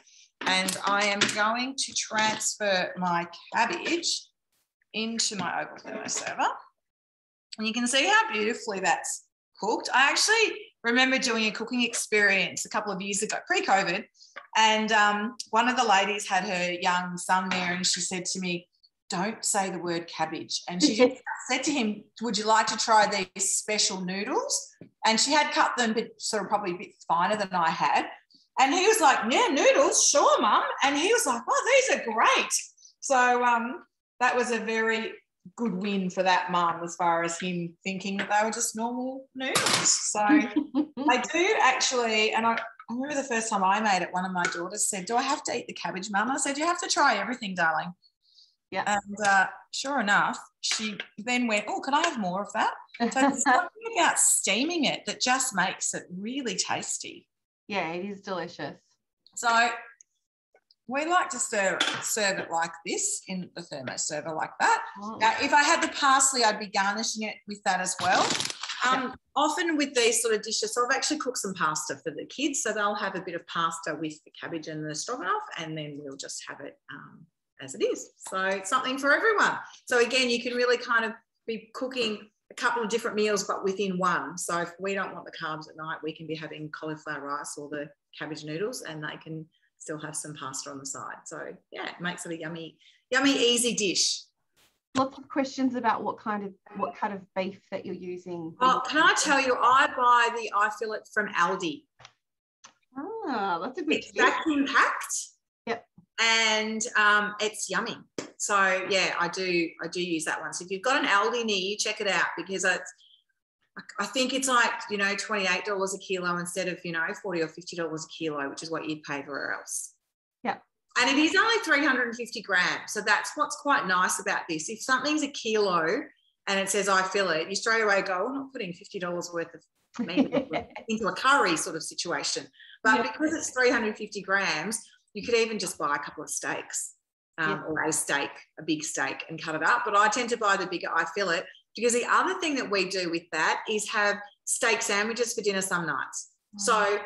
And I am going to transfer my cabbage into my oval thermo server. And you can see how beautifully that's cooked. I actually remember doing a cooking experience a couple of years ago, pre-COVID, and one of the ladies had her young son there, and she said to me, "Don't say the word cabbage." And she just said to him, "Would you like to try these special noodles?" And she had cut them, but sort of probably a bit finer than I had. And he was like, "Yeah, noodles, sure, Mum." And he was like, "Oh, these are great." So that was a very good win for that mum as far as him thinking that they were just normal noodles. So I do actually, and I remember the first time I made it, one of my daughters said, "Do I have to eat the cabbage, Mum?" I said, "You have to try everything, darling." Yeah. And sure enough, she then went, "Oh, can I have more of that?" So there's something about steaming it that just makes it really tasty. Yeah, it is delicious. So we like to serve it like this in the thermo server like that. Oh. Now, if I had the parsley, I'd be garnishing it with that as well. Often with these sort of dishes, so I've actually cooked some pasta for the kids, so they'll have a bit of pasta with the cabbage and the stroganoff, and then we'll just have it as it is. So it's something for everyone. So again, you can really kind of be cooking a couple of different meals, but within one. So if we don't want the carbs at night, we can be having cauliflower rice or the cabbage noodles, and they can still have some pasta on the side. So yeah, it makes it a yummy, easy dish. Lots of questions about what kind of beef that you're using. Oh, can I tell you, I buy the eye fillet from Aldi. Ah, that's a good It's vacuum packed. Yep. And it's yummy. So yeah, I do use that one. So if you've got an Aldi near you, check it out, because I think it's like, $28 a kilo instead of, $40 or $50 a kilo, which is what you'd pay everywhere else. Yeah. And it is only 350 grams. So that's what's quite nice about this. If something's a kilo and it says I fill it, you straight away go, "I'm not putting $50 worth of meat into a curry sort of situation." But because it's 350 grams, you could even just buy a couple of steaks or a big steak, and cut it up. But I tend to buy the bigger I fillet, because the other thing that we do with that is have steak sandwiches for dinner some nights. So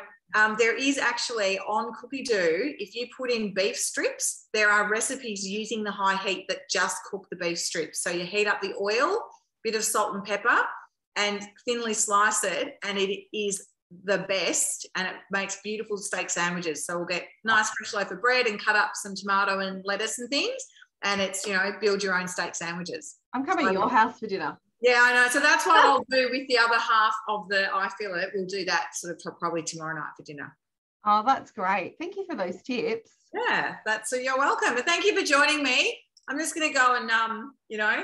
there is actually on Cookie Doo, if you put in beef strips, there are recipes using the high heat that just cook the beef strips. So you heat up the oil, bit of salt and pepper, and thinly slice it, and it is the best, and it makes beautiful steak sandwiches. So we'll get nice fresh loaf of bread and cut up some tomato and lettuce and things, and it's, build your own steak sandwiches. I'm coming to your house for dinner. Yeah, I know. So that's what I'll do with the other half of the eye fillet. We'll do that sort of probably tomorrow night for dinner. Oh, that's great. Thank you for those tips. Yeah, you're welcome. But thank you for joining me. I'm just going to go and,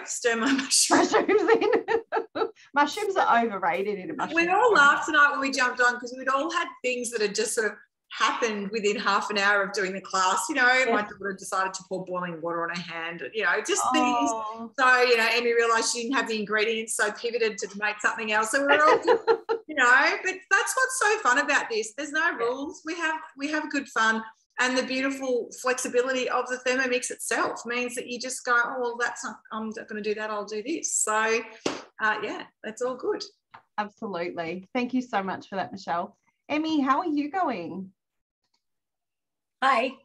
stir my mushrooms in. Mushrooms are overrated in a mushroom. We all laughed tonight when we jumped on, because we'd all had things that had just sort of happened within half an hour of doing the class. My daughter decided to pour boiling water on her hand, just things. So, Amy realised she didn't have the ingredients, so pivoted to make something else. So we're all, but that's what's so fun about this. There's no rules. We have good fun. And the beautiful flexibility of the Thermomix itself means that you just go, "Oh, well, that's not, I'm not going to do that, I'll do this." So, that's all good. Absolutely. Thank you so much for that, Michelle. Emmy, how are you going? Hi.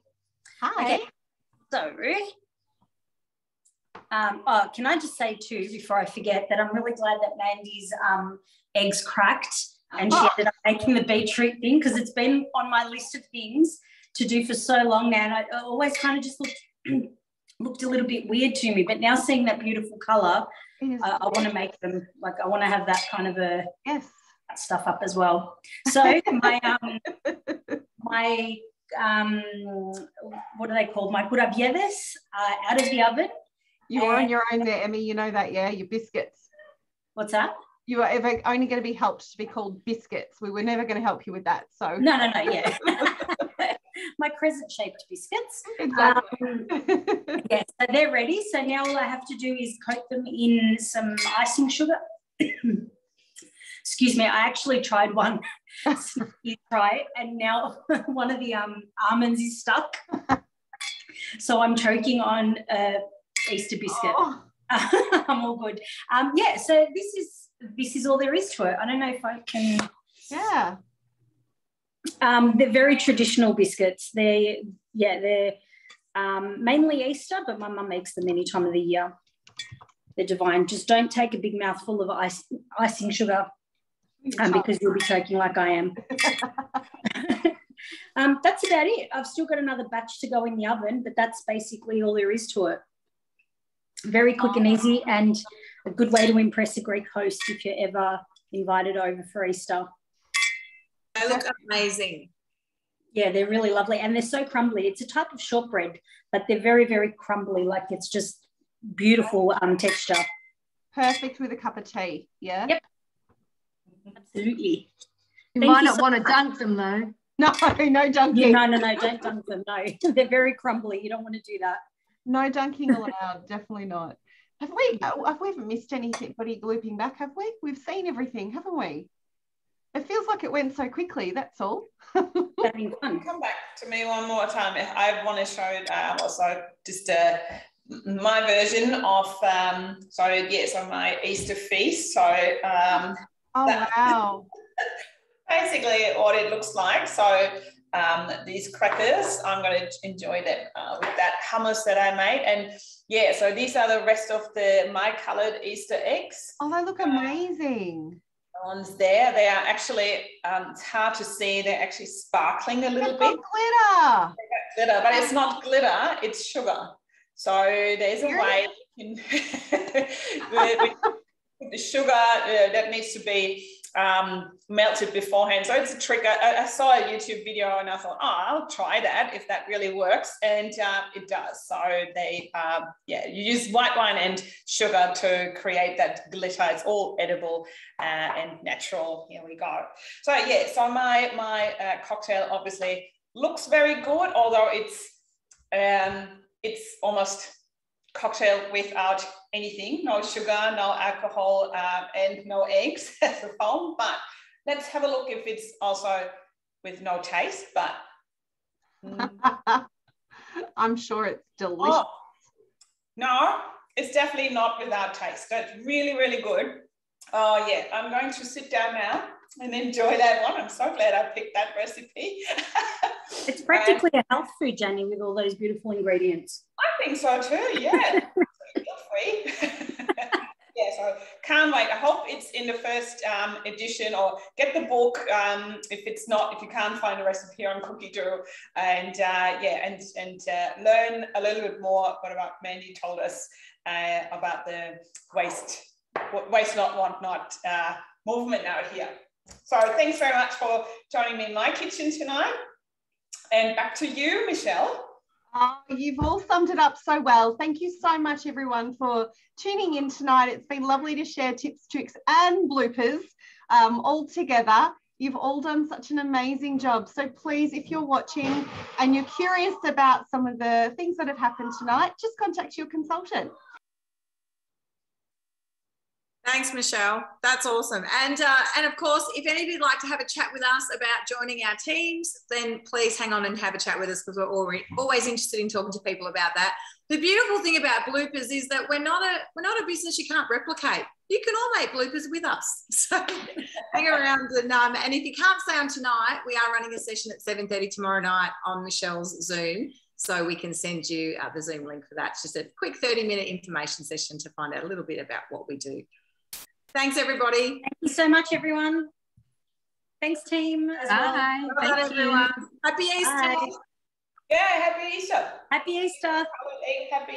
Hi. Okay. So, can I just say too, before I forget, that I'm really glad that Mandy's eggs cracked and she ended up making the beetroot thing, because it's been on my list of things to do for so long now, and I always kind of just looked a little bit weird to me. But now seeing that beautiful colour, I want to make them, I want to have that kind of a stuff up as well. So my what are they called? My curabieves out of the oven. You're on your own there, Emmy. You know that, yeah? Your biscuits. What's that? You are ever only going to be helped to be called biscuits. We were never going to help you with that. So no, yeah. My crescent-shaped biscuits. Exactly. Yes, so they're ready. So now all I have to do is coat them in some icing sugar. Excuse me, I actually tried one. You try it, and now one of the almonds is stuck. So I'm choking on Easter biscuit. Oh. I'm all good. So this is all there is to it. I don't know if I can. Yeah. They're very traditional biscuits. They're mainly Easter, but my mum makes them any time of the year. They're divine. Just don't take a big mouthful of icing sugar. because you'll be choking like I am. That's about it. I've still got another batch to go in the oven, but that's basically all there is to it. Very quick and easy, and a good way to impress a Greek host if you're ever invited over for Easter. They look amazing. Yeah, they're really lovely, and they're so crumbly. It's a type of shortbread, but they're very, very crumbly. Like, it's just beautiful texture. Perfect with a cup of tea. Yeah. Yep. Absolutely. You might not want to dunk them though. No, no dunking. Yeah, no, don't dunk them. No, they're very crumbly. You don't want to do that. No dunking allowed. Definitely not. Have we missed anybody looping back? Have we? We've seen everything, haven't we? It feels like it went so quickly. That's all. Having fun. Come back to me one more time. I want to show also just my version of so my Easter feast. So oh wow. Basically what it looks like. So these crackers, I'm going to enjoy them with that hummus that I made. And yeah, so these are the rest of my coloured Easter eggs. Oh, they look amazing. The ones there, they are actually, it's hard to see, they're actually sparkling a little bit. Glitter. Glitter, but it's not glitter, it's sugar. So there's a way you can with the sugar that needs to be melted beforehand. So it's a trick. I saw a YouTube video and I thought, oh, I'll try that if that really works. And it does. So they, you use white wine and sugar to create that glitter. It's all edible and natural. Here we go. So yeah, so my cocktail obviously looks very good, although it's almost cocktail without anything, no sugar, no alcohol, and no eggs as a foam. But let's have a look if it's also with no taste. But I'm sure it's delicious. Oh, no, it's definitely not without taste. That's really, really good. Oh yeah, I'm going to sit down now and enjoy that one. I'm so glad I picked that recipe. It's practically a health food, Jenny, with all those beautiful ingredients. I think so too, yeah. Free. Yeah, so can't wait. I hope it's in the first edition, or get the book if you can't find a recipe on Cookie Dough, and learn a little bit more what Mandy told us about the waste not want not movement out here. So thanks very much for joining me in my kitchen tonight, and back to you, Michelle. Oh, you've all summed it up so well. Thank you so much, everyone, for tuning in tonight. It's been lovely to share tips, tricks, and bloopers all together. You've all done such an amazing job. So please, if you're watching and you're curious about some of the things that have happened tonight, just contact your consultant. Thanks, Michelle. That's awesome. And of course, if anybody would like to have a chat with us about joining our teams, then please hang on and have a chat with us, because we're always interested in talking to people about that. The beautiful thing about bloopers is that we're not a business you can't replicate. You can all make bloopers with us. So hang around and if you can't stay on tonight, we are running a session at 7:30 tomorrow night on Michelle's Zoom. So we can send you the Zoom link for that. It's just a quick 30-minute information session to find out a little bit about what we do. Thanks, everybody. Thank you so much, everyone. Thanks, team. Bye. Bye, everyone. Happy Easter. Bye. Yeah, happy Easter. Happy Easter. Happy